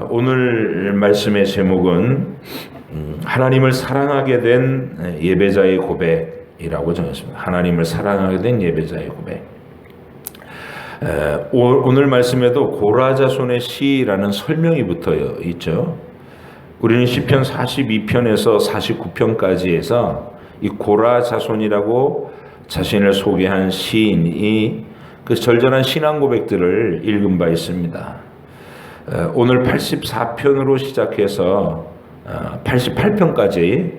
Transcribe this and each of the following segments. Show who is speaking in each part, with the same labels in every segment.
Speaker 1: 오늘 말씀의 제목은 하나님을 사랑하게 된 예배자의 고백이라고 정했습니다. 하나님을 사랑하게 된 예배자의 고백. 오늘 말씀에도 고라 자손의 시라는 설명이 붙어 있죠. 우리는 시편 42편에서 49편까지 해서 이 고라 자손이라고 자신을 소개한 시인이 그 절절한 신앙 고백들을 읽은 바 있습니다. 오늘 84편으로 시작해서 88편까지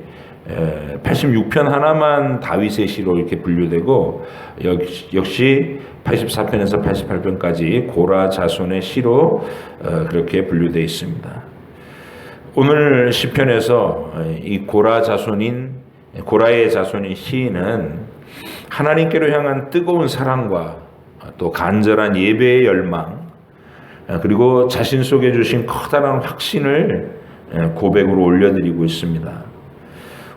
Speaker 1: 86편 하나만 다윗의 시로 이렇게 분류되고 역시 84편에서 88편까지 고라 자손의 시로 그렇게 분류되어 있습니다. 오늘 시편에서 이 고라의 자손인 시인은 하나님께로 향한 뜨거운 사랑과 또 간절한 예배의 열망, 그리고 자신 속에 주신 커다란 확신을 고백으로 올려드리고 있습니다.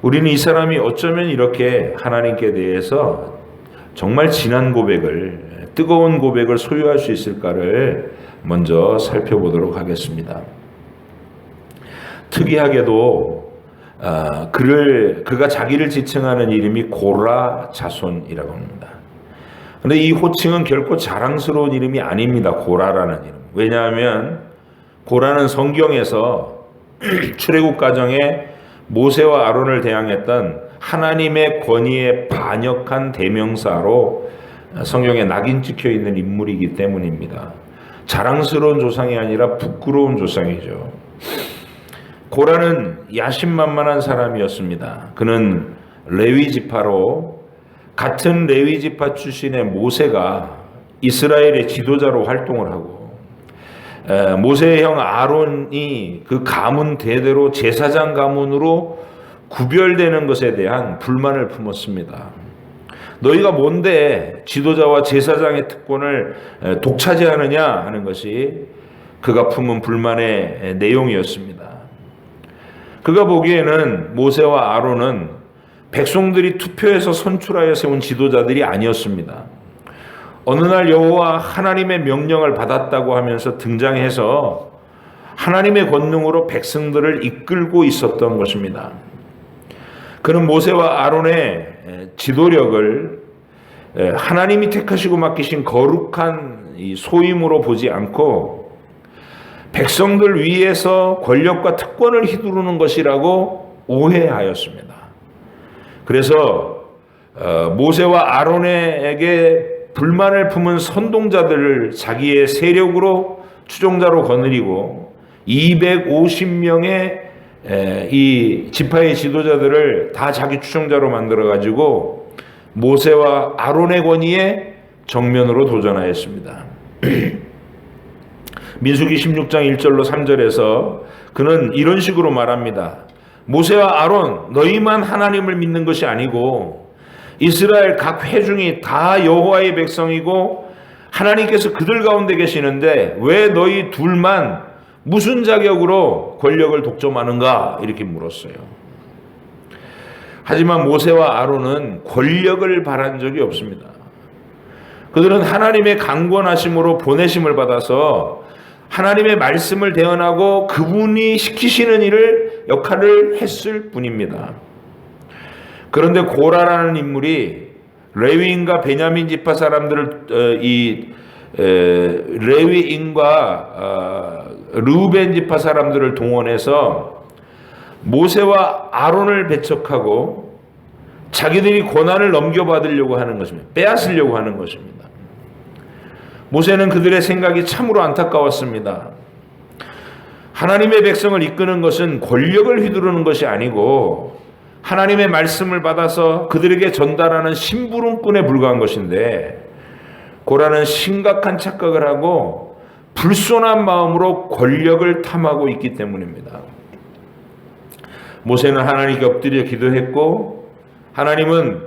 Speaker 1: 우리는 이 사람이 어쩌면 이렇게 하나님께 대해서 정말 진한 고백을, 뜨거운 고백을 소유할 수 있을까를 먼저 살펴보도록 하겠습니다. 특이하게도 그가 자기를 지칭하는 이름이 고라 자손이라고 합니다. 그런데 이 호칭은 결코 자랑스러운 이름이 아닙니다. 고라라는 이름. 왜냐하면 고라는 성경에서 출애굽 과정에 모세와 아론을 대항했던 하나님의 권위에 반역한 대명사로 성경에 낙인 찍혀 있는 인물이기 때문입니다. 자랑스러운 조상이 아니라 부끄러운 조상이죠. 고라는 야심만만한 사람이었습니다. 그는 레위 지파로, 같은 레위 지파 출신의 모세가 이스라엘의 지도자로 활동을 하고 모세의 형 아론이 그 가문 대대로 제사장 가문으로 구별되는 것에 대한 불만을 품었습니다. 너희가 뭔데 지도자와 제사장의 특권을 독차지하느냐 하는 것이 그가 품은 불만의 내용이었습니다. 그가 보기에는 모세와 아론은 백성들이 투표해서 선출하여 세운 지도자들이 아니었습니다. 어느 날 여호와 하나님의 명령을 받았다고 하면서 등장해서 하나님의 권능으로 백성들을 이끌고 있었던 것입니다. 그는 모세와 아론의 지도력을 하나님이 택하시고 맡기신 거룩한 소임으로 보지 않고 백성들 위에서 권력과 특권을 휘두르는 것이라고 오해하였습니다. 그래서 모세와 아론에게 불만을 품은 선동자들을 자기의 세력으로 추종자로 거느리고 250명의 이 지파의 지도자들을 다 자기 추종자로 만들어 가지고 모세와 아론의 권위에 정면으로 도전하였습니다. 민수기 16장 1절로 3절에서 그는 이런 식으로 말합니다. 모세와 아론, 너희만 하나님을 믿는 것이 아니고 이스라엘 각 회중이 다 여호와의 백성이고 하나님께서 그들 가운데 계시는데 왜 너희 둘만 무슨 자격으로 권력을 독점하는가? 이렇게 물었어요. 하지만 모세와 아론은 권력을 바란 적이 없습니다. 그들은 하나님의 강권하심으로 보내심을 받아서 하나님의 말씀을 대언하고 그분이 시키시는 역할을 했을 뿐입니다. 그런데 고라라는 인물이 레위인과 베냐민 지파 사람들을 레위인과 르우벤 지파 사람들을 동원해서 모세와 아론을 배척하고 자기들이 고난을 넘겨받으려고 하는 것입니다. 빼앗으려고 하는 것입니다. 모세는 그들의 생각이 참으로 안타까웠습니다. 하나님의 백성을 이끄는 것은 권력을 휘두르는 것이 아니고 하나님의 말씀을 받아서 그들에게 전달하는 심부름꾼에 불과한 것인데 고라는 심각한 착각을 하고 불손한 마음으로 권력을 탐하고 있기 때문입니다. 모세는 하나님께 엎드려 기도했고 하나님은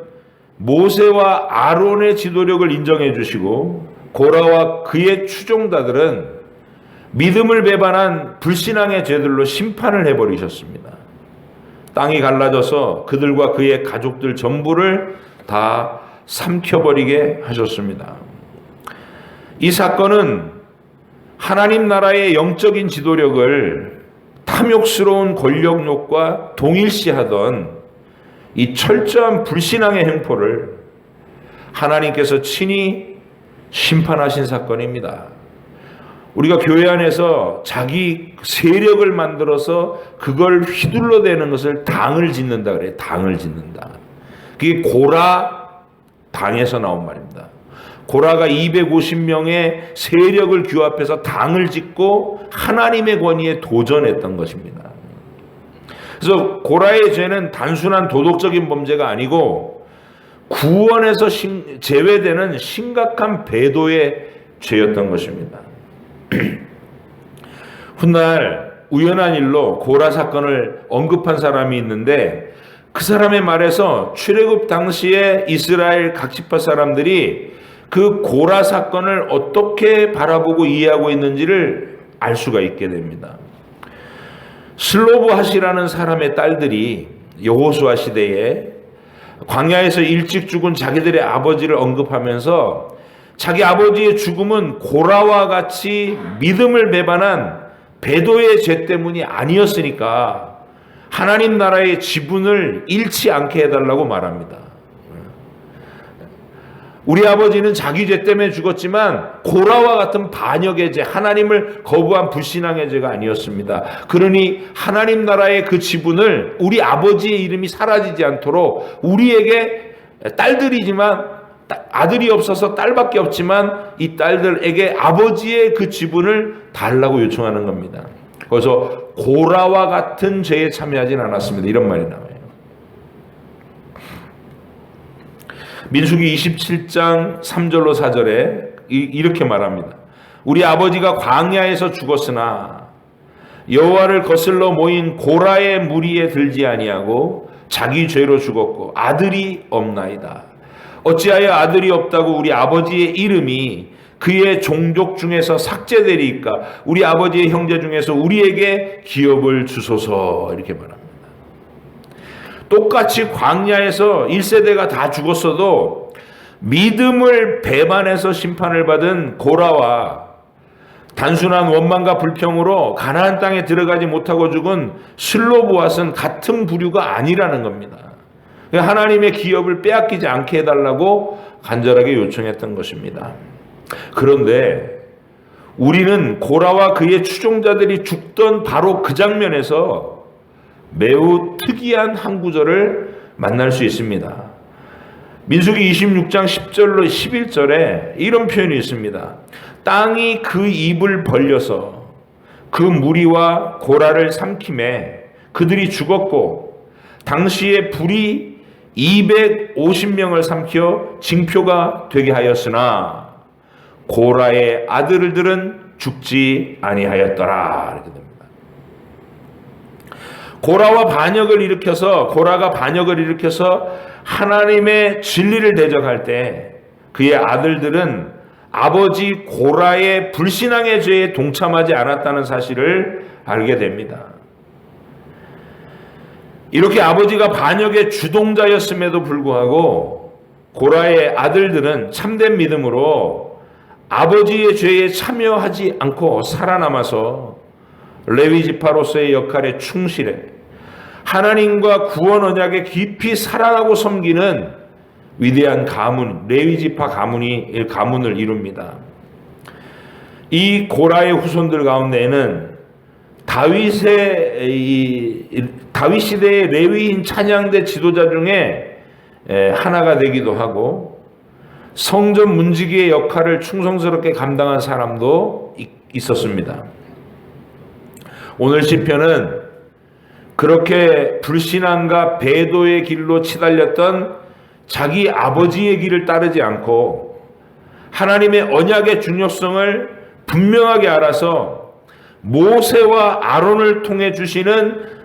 Speaker 1: 모세와 아론의 지도력을 인정해 주시고 고라와 그의 추종자들은 믿음을 배반한 불신앙의 죄들로 심판을 해버리셨습니다. 땅이 갈라져서 그들과 그의 가족들 전부를 다 삼켜버리게 하셨습니다. 이 사건은 하나님 나라의 영적인 지도력을 탐욕스러운 권력욕과 동일시하던 이 철저한 불신앙의 행포를 하나님께서 친히 심판하신 사건입니다. 우리가 교회 안에서 자기 세력을 만들어서 그걸 휘둘러대는 것을 당을 짓는다 그래요. 당을 짓는다. 그게 고라 당에서 나온 말입니다. 고라가 250명의 세력을 규합해서 당을 짓고 하나님의 권위에 도전했던 것입니다. 그래서 고라의 죄는 단순한 도덕적인 범죄가 아니고 구원에서 제외되는 심각한 배도의 죄였던 것입니다. 훗날 우연한 일로 고라 사건을 언급한 사람이 있는데 그 사람의 말에서 출애굽 당시에 이스라엘 각 지파 사람들이 그 고라 사건을 어떻게 바라보고 이해하고 있는지를 알 수가 있게 됩니다. 슬로브핫이라는 사람의 딸들이 여호수아 시대에 광야에서 일찍 죽은 자기들의 아버지를 언급하면서 자기 아버지의 죽음은 고라와 같이 믿음을 배반한 배도의 죄 때문이 아니었으니까 하나님 나라의 지분을 잃지 않게 해달라고 말합니다. 우리 아버지는 자기 죄 때문에 죽었지만 고라와 같은 반역의 죄, 하나님을 거부한 불신앙의 죄가 아니었습니다. 그러니 하나님 나라의 그 지분을 우리 아버지의 이름이 사라지지 않도록 우리에게 딸들이지만 아들이 없어서 딸밖에 없지만 이 딸들에게 아버지의 그 지분을 달라고 요청하는 겁니다. 그래서 고라와 같은 죄에 참여하진 않았습니다. 이런 말이 나와요. 민수기 27장 3절로 4절에 이렇게 말합니다. 우리 아버지가 광야에서 죽었으나 여호와를 거슬러 모인 고라의 무리에 들지 아니하고 자기 죄로 죽었고 아들이 없나이다. 어찌하여 아들이 없다고 우리 아버지의 이름이 그의 종족 중에서 삭제되리이까? 우리 아버지의 형제 중에서 우리에게 기업을 주소서. 이렇게 말합니다. 똑같이 광야에서 1세대가 다 죽었어도 믿음을 배반해서 심판을 받은 고라와 단순한 원망과 불평으로 가나안 땅에 들어가지 못하고 죽은 슬로브핫은 같은 부류가 아니라는 겁니다. 하나님의 기업을 빼앗기지 않게 해달라고 간절하게 요청했던 것입니다. 그런데 우리는 고라와 그의 추종자들이 죽던 바로 그 장면에서 매우 특이한 한 구절을 만날 수 있습니다. 민수기 26장 10절로 11절에 이런 표현이 있습니다. 땅이 그 입을 벌려서 그 무리와 고라를 삼킴에 그들이 죽었고 당시에 불이 250명을 삼켜 징표가 되게 하였으나 고라의 아들들은 죽지 아니하였더라. 이렇게 됩니다. 고라가 반역을 일으켜서 하나님의 진리를 대적할 때 그의 아들들은 아버지 고라의 불신앙의 죄에 동참하지 않았다는 사실을 알게 됩니다. 이렇게 아버지가 반역의 주동자였음에도 불구하고 고라의 아들들은 참된 믿음으로 아버지의 죄에 참여하지 않고 살아남아서 레위 지파로서의 역할에 충실해 하나님과 구원 언약에 깊이 사랑하고 섬기는 위대한 가문, 레위 지파 가문을 이룹니다. 이 고라의 후손들 가운데에는 다윗 시대의 레위인 찬양대 지도자 중에 하나가 되기도 하고 성전 문지기의 역할을 충성스럽게 감당한 사람도 있었습니다. 오늘 시편은 그렇게 불신앙과 배도의 길로 치달렸던 자기 아버지의 길을 따르지 않고 하나님의 언약의 중요성을 분명하게 알아서 모세와 아론을 통해 주시는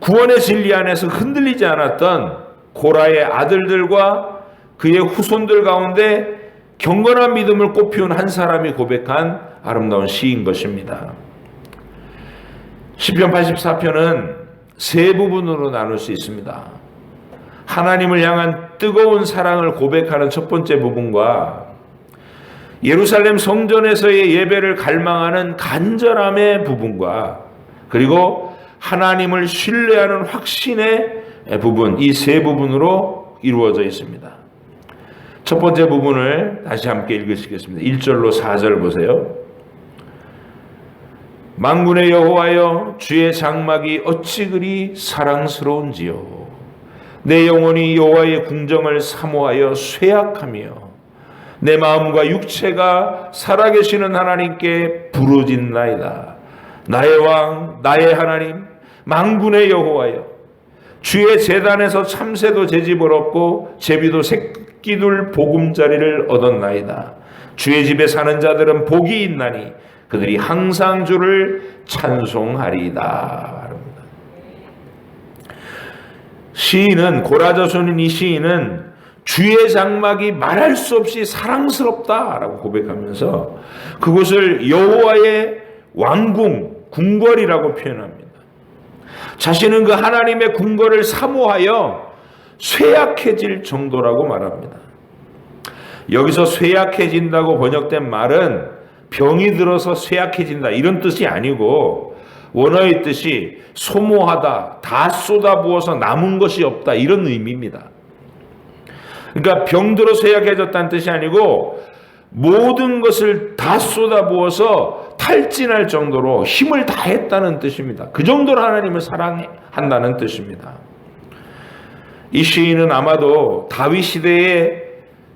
Speaker 1: 구원의 진리 안에서 흔들리지 않았던 고라의 아들들과 그의 후손들 가운데 경건한 믿음을 꽃피운 한 사람이 고백한 아름다운 시인 것입니다. 시편 84편은 세 부분으로 나눌 수 있습니다. 하나님을 향한 뜨거운 사랑을 고백하는 첫 번째 부분과 예루살렘 성전에서의 예배를 갈망하는 간절함의 부분과 그리고 하나님을 신뢰하는 확신의 부분, 이 세 부분으로 이루어져 있습니다. 첫 번째 부분을 다시 함께 읽으시겠습니다. 1절로 4절 보세요. 만군의 여호와여, 주의 장막이 어찌 그리 사랑스러운지요. 내 영혼이 여호와의 궁정을 사모하여 쇠약하며 내 마음과 육체가 살아계시는 하나님께 부르짖나이다. 나의 왕, 나의 하나님, 만군의 여호와여, 주의 제단에서 참새도 제집을 얻고 제비도 새끼둘 보금자리를 얻었나이다. 주의 집에 사는 자들은 복이 있나니 그들이 항상 주를 찬송하리이다. 시인은, 고라자손인 이 시인은 주의 장막이 말할 수 없이 사랑스럽다라고 고백하면서 그곳을 여호와의 왕궁, 궁궐이라고 표현합니다. 자신은 그 하나님의 궁궐을 사모하여 쇠약해질 정도라고 말합니다. 여기서 쇠약해진다고 번역된 말은 병이 들어서 쇠약해진다 이런 뜻이 아니고 원어의 뜻이 소모하다, 다 쏟아부어서 남은 것이 없다 이런 의미입니다. 그러니까 병들어 쇠약해졌다는 뜻이 아니고 모든 것을 다 쏟아부어서 탈진할 정도로 힘을 다했다는 뜻입니다. 그 정도로 하나님을 사랑한다는 뜻입니다. 이 시인은 아마도 다윗 시대에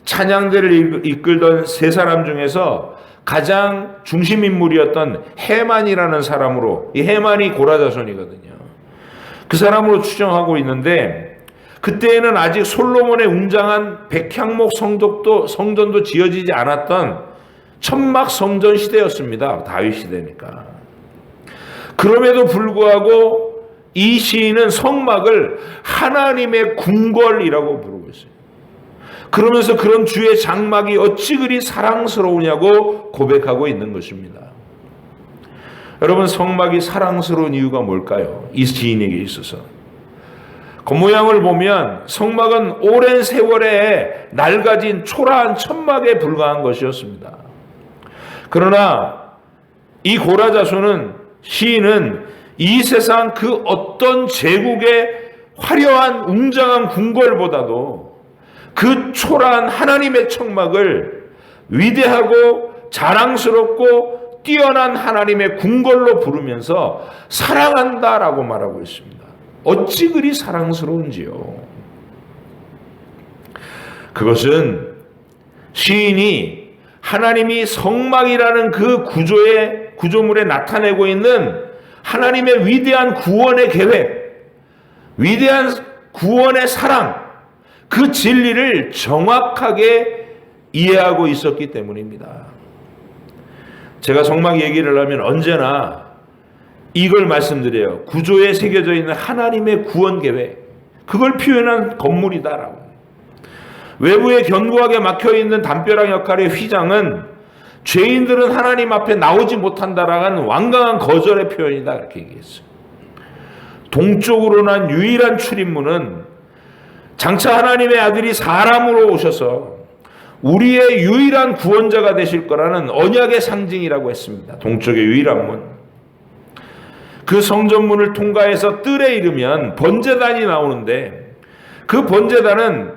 Speaker 1: 찬양대를 이끌던 세 사람 중에서 가장 중심인물이었던 헤만이라는 사람으로, 이 헤만이 고라자손이거든요. 그 사람으로 추정하고 있는데 그때에는 아직 솔로몬의 웅장한 백향목 성전도 지어지지 않았던 천막 성전 시대였습니다. 다윗 시대니까. 그럼에도 불구하고 이 시인은 성막을 하나님의 궁궐이라고 부르고 있어요. 그러면서 그런 주의 장막이 어찌 그리 사랑스러우냐고 고백하고 있는 것입니다. 여러분, 성막이 사랑스러운 이유가 뭘까요? 이 시인에게 있어서. 겉모양을 보면 성막은 오랜 세월에 낡아진 초라한 천막에 불과한 것이었습니다. 그러나 이 고라자손은, 시인은 이 세상 그 어떤 제국의 화려한 웅장한 궁궐보다도 그 초라한 하나님의 천막을 위대하고 자랑스럽고 뛰어난 하나님의 궁궐로 부르면서 사랑한다라고 말하고 있습니다. 어찌 그리 사랑스러운지요. 그것은 시인이 하나님이 성막이라는 그 구조물에 나타내고 있는 하나님의 위대한 구원의 계획, 위대한 구원의 사랑, 그 진리를 정확하게 이해하고 있었기 때문입니다. 제가 성막 얘기를 하면 언제나 이걸 말씀드려요. 구조에 새겨져 있는 하나님의 구원 계획, 그걸 표현한 건물이다라고. 외부에 견고하게 막혀있는 담벼락 역할의 휘장은 죄인들은 하나님 앞에 나오지 못한다라는 완강한 거절의 표현이다, 이렇게 얘기했어요. 동쪽으로 난 유일한 출입문은 장차 하나님의 아들이 사람으로 오셔서 우리의 유일한 구원자가 되실 거라는 언약의 상징이라고 했습니다. 동쪽의 유일한 문. 그 성전문을 통과해서 뜰에 이르면 번제단이 나오는데 그 번제단은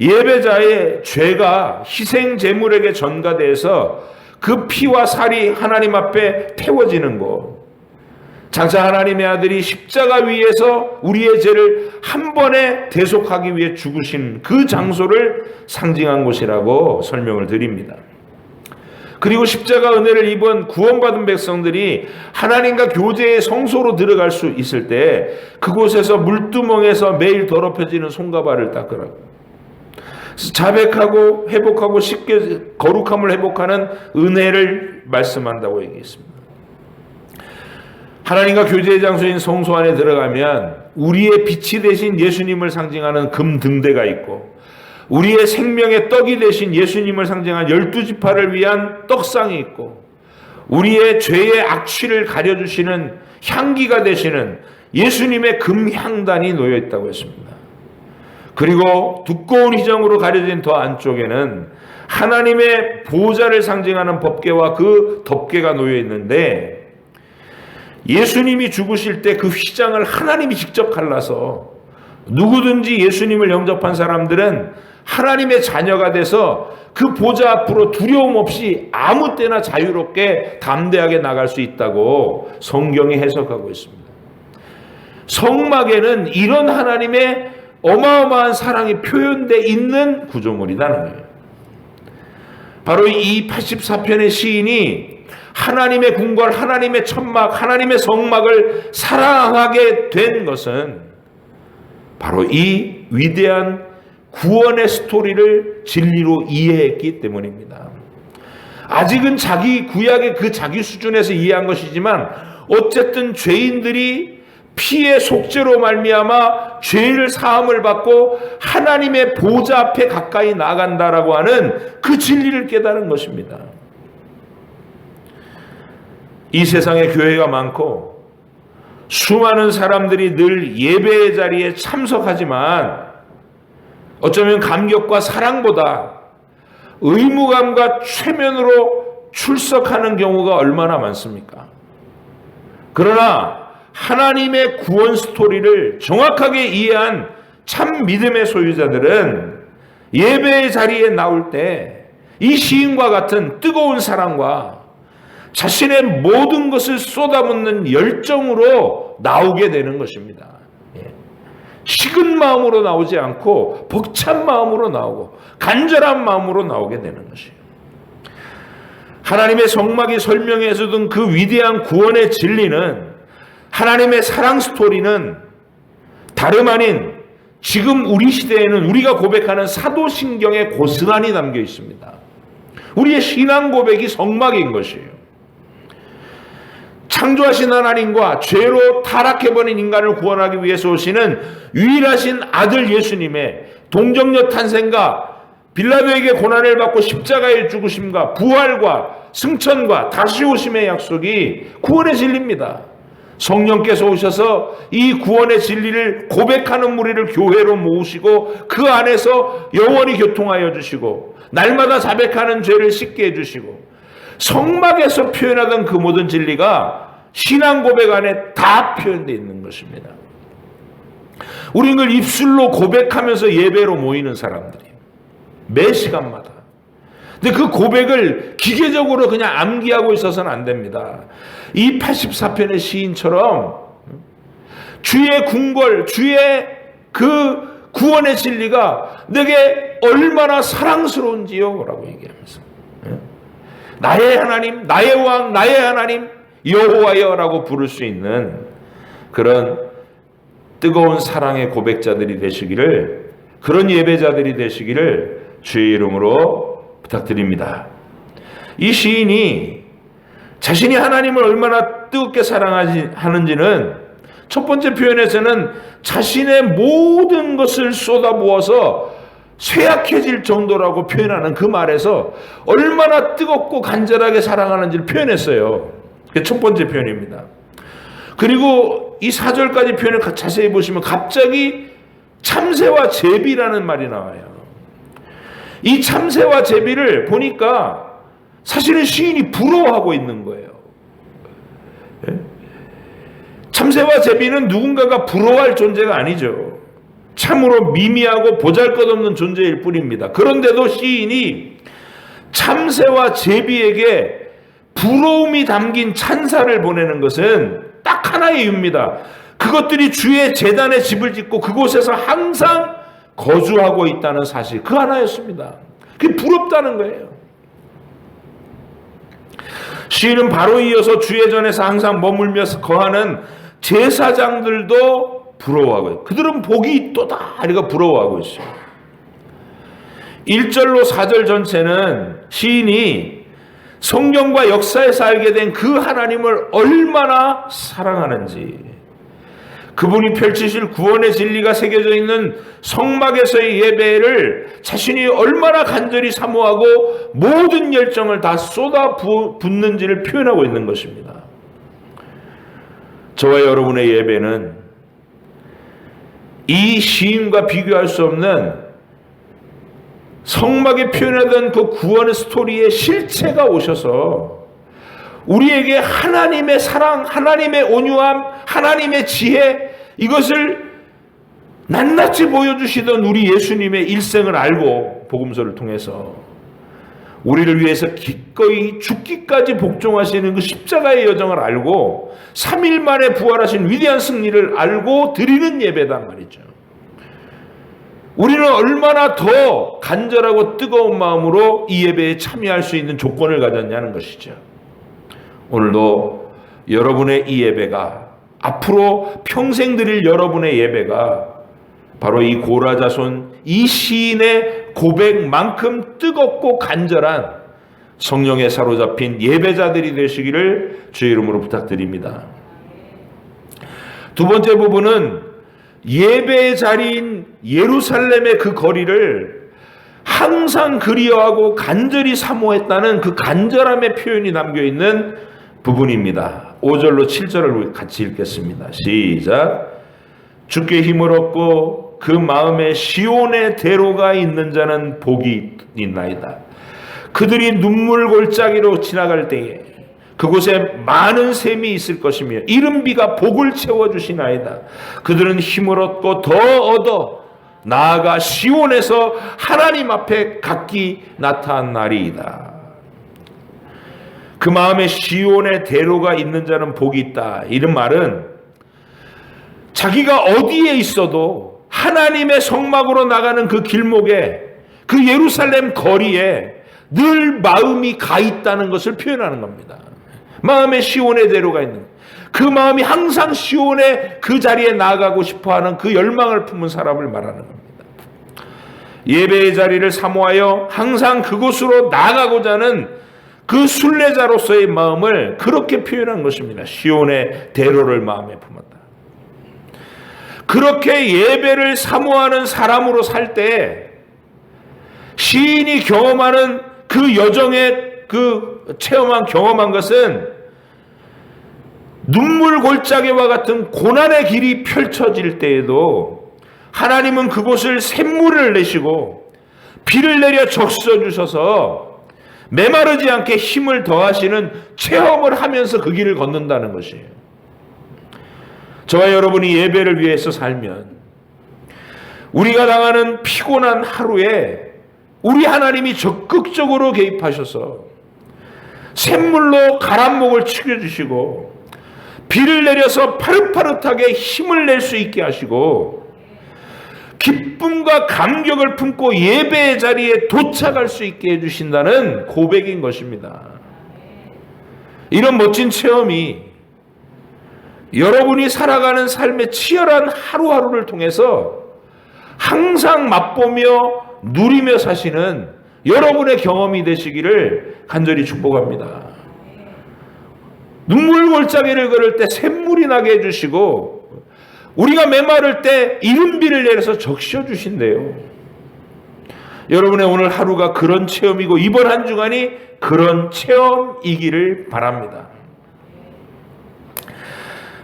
Speaker 1: 예배자의 죄가 희생 제물에게 전가돼서 그 피와 살이 하나님 앞에 태워지는 것. 장차 하나님의 아들이 십자가 위에서 우리의 죄를 한 번에 대속하기 위해 죽으신 그 장소를 상징한 곳이라고 설명을 드립니다. 그리고 십자가 은혜를 입은 구원받은 백성들이 하나님과 교제의 성소로 들어갈 수 있을 때 그곳에서 물두멍에서 매일 더럽혀지는 손과 발을 닦으라고. 자백하고 회복하고 쉽게 거룩함을 회복하는 은혜를 말씀한다고 얘기했습니다. 하나님과 교제의 장소인 성소 안에 들어가면 우리의 빛이 되신 예수님을 상징하는 금 등대가 있고 우리의 생명의 떡이 되신 예수님을 상징한 12지파를 위한 떡상이 있고 우리의 죄의 악취를 가려주시는 향기가 되시는 예수님의 금향단이 놓여 있다고 했습니다. 그리고 두꺼운 휘장으로 가려진 더 안쪽에는 하나님의 보좌를 상징하는 법궤와 그 덮개가 놓여 있는데, 예수님이 죽으실 때 그 휘장을 하나님이 직접 갈라서 누구든지 예수님을 영접한 사람들은 하나님의 자녀가 돼서 그 보좌 앞으로 두려움 없이 아무 때나 자유롭게 담대하게 나갈 수 있다고 성경이 해석하고 있습니다. 성막에는 이런 하나님의 어마어마한 사랑이 표현되어 있는 구조물이라는 거예요. 바로 이 84편의 시인이 하나님의 궁궐, 하나님의 천막, 하나님의 성막을 사랑하게 된 것은 바로 이 위대한 구원의 스토리를 진리로 이해했기 때문입니다. 아직은 자기 구약의 그 자기 수준에서 이해한 것이지만 어쨌든 죄인들이 피의 속죄로 말미암아 죄를 사함을 받고 하나님의 보좌 앞에 가까이 나간다라고 하는 그 진리를 깨달은 것입니다. 이 세상에 교회가 많고 수많은 사람들이 늘 예배의 자리에 참석하지만 어쩌면 감격과 사랑보다 의무감과 최면으로 출석하는 경우가 얼마나 많습니까? 그러나 하나님의 구원 스토리를 정확하게 이해한 참 믿음의 소유자들은 예배의 자리에 나올 때 이 시인과 같은 뜨거운 사랑과 자신의 모든 것을 쏟아붓는 열정으로 나오게 되는 것입니다. 식은 마음으로 나오지 않고 벅찬 마음으로 나오고 간절한 마음으로 나오게 되는 것이에요. 하나님의 성막이 설명해 주던 그 위대한 구원의 진리는, 하나님의 사랑 스토리는 다름 아닌 지금 우리 시대에는 우리가 고백하는 사도신경의 고스란히 담겨 있습니다. 우리의 신앙 고백이 성막인 것이에요. 창조하신 하나님과 죄로 타락해버린 인간을 구원하기 위해서 오시는 유일하신 아들 예수님의 동정녀 탄생과 빌라도에게 고난을 받고 십자가에 죽으심과 부활과 승천과 다시 오심의 약속이 구원의 진리입니다. 성령께서 오셔서 이 구원의 진리를 고백하는 무리를 교회로 모으시고 그 안에서 영원히 교통하여 주시고 날마다 자백하는 죄를 씻게 해주시고, 성막에서 표현하던 그 모든 진리가 신앙 고백 안에 다 표현되어 있는 것입니다. 우리는 늘 입술로 고백하면서 예배로 모이는 사람들이에요. 매 시간마다. 근데 그 고백을 기계적으로 그냥 암기하고 있어서는 안 됩니다. 이 84편의 시인처럼 주의 궁궐, 주의 그 구원의 진리가 내게 얼마나 사랑스러운지요 라고 얘기하면서, 나의 하나님, 나의 왕, 나의 하나님 여호와여 라고 부를 수 있는 그런 뜨거운 사랑의 고백자들이 되시기를, 그런 예배자들이 되시기를 주의 이름으로 부탁드립니다. 이 시인이 자신이 하나님을 얼마나 뜨겁게 사랑하는지는 첫 번째 표현에서는 자신의 모든 것을 쏟아부어서 쇠약해질 정도라고 표현하는 그 말에서 얼마나 뜨겁고 간절하게 사랑하는지를 표현했어요. 그게 첫 번째 표현입니다. 그리고 이 4절까지 표현을 자세히 보시면 갑자기 참새와 제비라는 말이 나와요. 이 참새와 제비를 보니까 사실은 시인이 부러워하고 있는 거예요. 참새와 제비는 누군가가 부러워할 존재가 아니죠. 참으로 미미하고 보잘것없는 존재일 뿐입니다. 그런데도 시인이 참새와 제비에게 부러움이 담긴 찬사를 보내는 것은 딱 하나의 이유입니다. 그것들이 주의 제단에 집을 짓고 그곳에서 항상 거주하고 있다는 사실, 그 하나였습니다. 그게 부럽다는 거예요. 시인은 바로 이어서 주의 전에서 항상 머물면서 거하는 제사장들도 부러워하고요. 그들은 복이 있도다 우리가 부러워하고 있어요. 1절로 4절 전체는 시인이 성경과 역사에서 알게 된 그 하나님을 얼마나 사랑하는지, 그분이 펼치실 구원의 진리가 새겨져 있는 성막에서의 예배를 자신이 얼마나 간절히 사모하고 모든 열정을 다 쏟아붓는지를 표현하고 있는 것입니다. 저와 여러분의 예배는 이 시인과 비교할 수 없는 성막에 표현하던 그 구원의 스토리의 실체가 오셔서 우리에게 하나님의 사랑, 하나님의 온유함, 하나님의 지혜, 이것을 낱낱이 보여주시던 우리 예수님의 일생을 알고 복음서를 통해서 우리를 위해서 기꺼이 죽기까지 복종하시는 그 십자가의 여정을 알고 3일 만에 부활하신 위대한 승리를 알고 드리는 예배단 말이죠. 우리는 얼마나 더 간절하고 뜨거운 마음으로 이 예배에 참여할 수 있는 조건을 가졌냐는 것이죠. 오늘도 여러분의 이 예배가, 앞으로 평생 드릴 여러분의 예배가 바로 이 고라자손 이 시인의 고백만큼 뜨겁고 간절한 성령에 사로잡힌 예배자들이 되시기를 주의 이름으로 부탁드립니다. 두 번째 부분은 예배의 자리인 예루살렘의 그 거리를 항상 그리워하고 간절히 사모했다는 그 간절함의 표현이 담겨있는 부분입니다. 5절로 7절을 같이 읽겠습니다. 시작. 주께 힘을 얻고 그 마음에 시온의 대로가 있는 자는 복이 있나이다. 그들이 눈물 골짜기로 지나갈 때에 그곳에 많은 샘이 있을 것이며 이른비가 복을 채워주시나이다. 그들은 힘을 얻고 더 얻어 나아가 시온에서 하나님 앞에 각기 나타나리이다. 그 마음에 시온의 대로가 있는 자는 복이 있다. 이런 말은 자기가 어디에 있어도 하나님의 성막으로 나가는 그 길목에, 그 예루살렘 거리에 늘 마음이 가 있다는 것을 표현하는 겁니다. 마음에 시온의 대로가 있는, 그 마음이 항상 시온의 그 자리에 나아가고 싶어하는 그 열망을 품은 사람을 말하는 겁니다. 예배의 자리를 사모하여 항상 그곳으로 나아가고자 하는 그 순례자로서의 마음을 그렇게 표현한 것입니다. 시온의 대로를 마음에 품었다. 그렇게 예배를 사모하는 사람으로 살 때 시인이 경험하는 그 여정의 그 경험한 것은 눈물 골짜기와 같은 고난의 길이 펼쳐질 때에도 하나님은 그곳을 샘물을 내시고 비를 내려 적셔 주셔서 메마르지 않게 힘을 더하시는 체험을 하면서 그 길을 걷는다는 것이에요. 저와 여러분이 예배를 위해서 살면 우리가 당하는 피곤한 하루에 우리 하나님이 적극적으로 개입하셔서 샘물로 가란목을 치켜주시고 비를 내려서 파릇파릇하게 힘을 낼 수 있게 하시고 기쁨과 감격을 품고 예배의 자리에 도착할 수 있게 해주신다는 고백인 것입니다. 이런 멋진 체험이 여러분이 살아가는 삶의 치열한 하루하루를 통해서 항상 맛보며 누리며 사시는 여러분의 경험이 되시기를 간절히 축복합니다. 눈물 골짜기를 걸을 때 샘물이 나게 해주시고 우리가 메마를 때 이른비를 내려서 적셔 주신대요. 여러분의 오늘 하루가 그런 체험이고 이번 한 주간이 그런 체험이기를 바랍니다.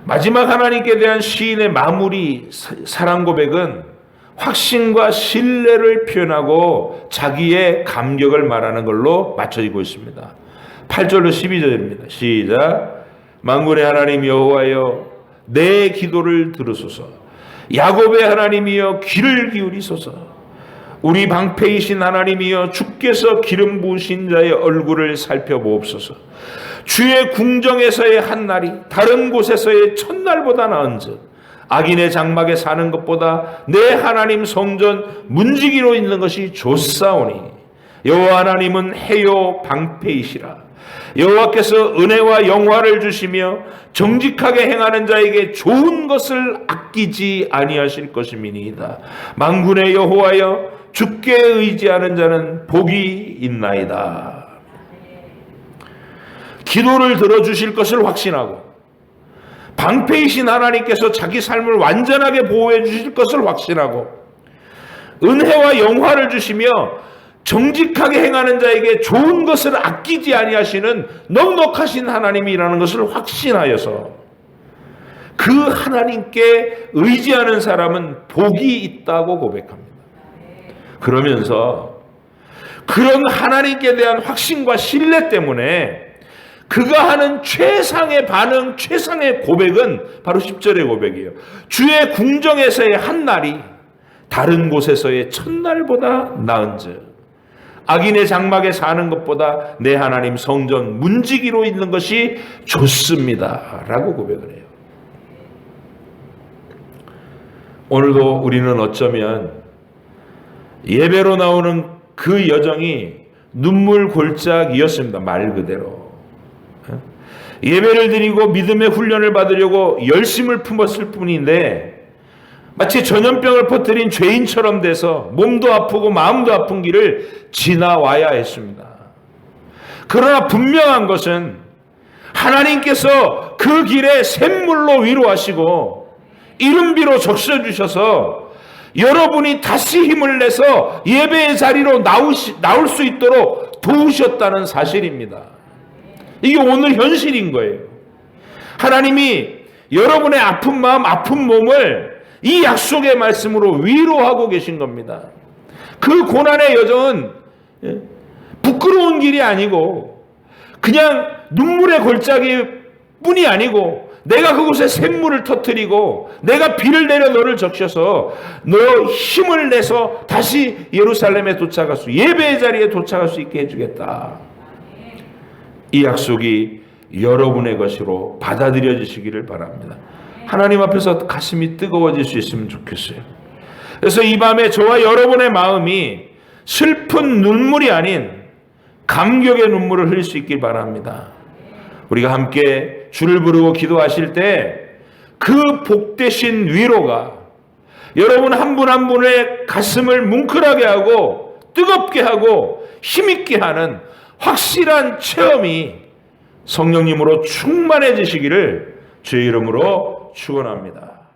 Speaker 1: 마지막 하나님께 대한 시인의 마무리 사랑 고백은 확신과 신뢰를 표현하고 자기의 감격을 말하는 걸로 맞춰지고 있습니다. 8절로 12절입니다. 시작. 만군의 하나님 여호와여 내 기도를 들으소서. 야곱의 하나님이여 귀를 기울이소서. 우리 방패이신 하나님이여 주께서 기름 부으신 자의 얼굴을 살펴보옵소서. 주의 궁정에서의 한 날이 다른 곳에서의 첫날보다 나은즉 악인의 장막에 사는 것보다 내 하나님 성전 문지기로 있는 것이 좋사오니 여호와 하나님은 해요 방패이시라. 여호와께서 은혜와 영화를 주시며 정직하게 행하는 자에게 좋은 것을 아끼지 아니하실 것임이니이다. 만군의 여호와여 주께 의지하는 자는 복이 있나이다. 기도를 들어주실 것을 확신하고 방패이신 하나님께서 자기 삶을 완전하게 보호해 주실 것을 확신하고 은혜와 영화를 주시며 정직하게 행하는 자에게 좋은 것을 아끼지 아니하시는 넉넉하신 하나님이라는 것을 확신하여서 그 하나님께 의지하는 사람은 복이 있다고 고백합니다. 그러면서 그런 하나님께 대한 확신과 신뢰 때문에 그가 하는 최상의 반응, 최상의 고백은 바로 10절의 고백이에요. 주의 궁정에서의 한 날이 다른 곳에서의 첫날보다 나은즉 악인의 장막에 사는 것보다 내 하나님 성전 문지기로 있는 것이 좋습니다 라고 고백을 해요. 오늘도 우리는 어쩌면 예배로 나오는 그 여정이 눈물 골짜기였습니다. 말 그대로. 예배를 드리고 믿음의 훈련을 받으려고 열심을 품었을 뿐인데 마치 전염병을 퍼뜨린 죄인처럼 돼서 몸도 아프고 마음도 아픈 길을 지나와야 했습니다. 그러나 분명한 것은 하나님께서 그 길에 샘물로 위로하시고 이른비로 적셔주셔서 여러분이 다시 힘을 내서 예배의 자리로 나올 수 있도록 도우셨다는 사실입니다. 이게 오늘 현실인 거예요. 하나님이 여러분의 아픈 마음, 아픈 몸을 이 약속의 말씀으로 위로하고 계신 겁니다. 그 고난의 여정은 부끄러운 길이 아니고 그냥 눈물의 골짜기 뿐이 아니고 내가 그곳에 샘물을 터뜨리고 내가 비를 내려 너를 적셔서 너 힘을 내서 다시 예루살렘에 도착할 수, 예배의 자리에 도착할 수 있게 해주겠다. 이 약속이 여러분의 것으로 받아들여지시기를 바랍니다. 하나님 앞에서 가슴이 뜨거워질 수 있으면 좋겠어요. 그래서 이 밤에 저와 여러분의 마음이 슬픈 눈물이 아닌 감격의 눈물을 흘릴 수 있길 바랍니다. 우리가 함께 주를 부르고 기도하실 때 그 복되신 위로가 여러분 한 분 한 분의 가슴을 뭉클하게 하고 뜨겁게 하고 힘있게 하는 확실한 체험이 성령님으로 충만해지시기를 주의 이름으로 축원합니다.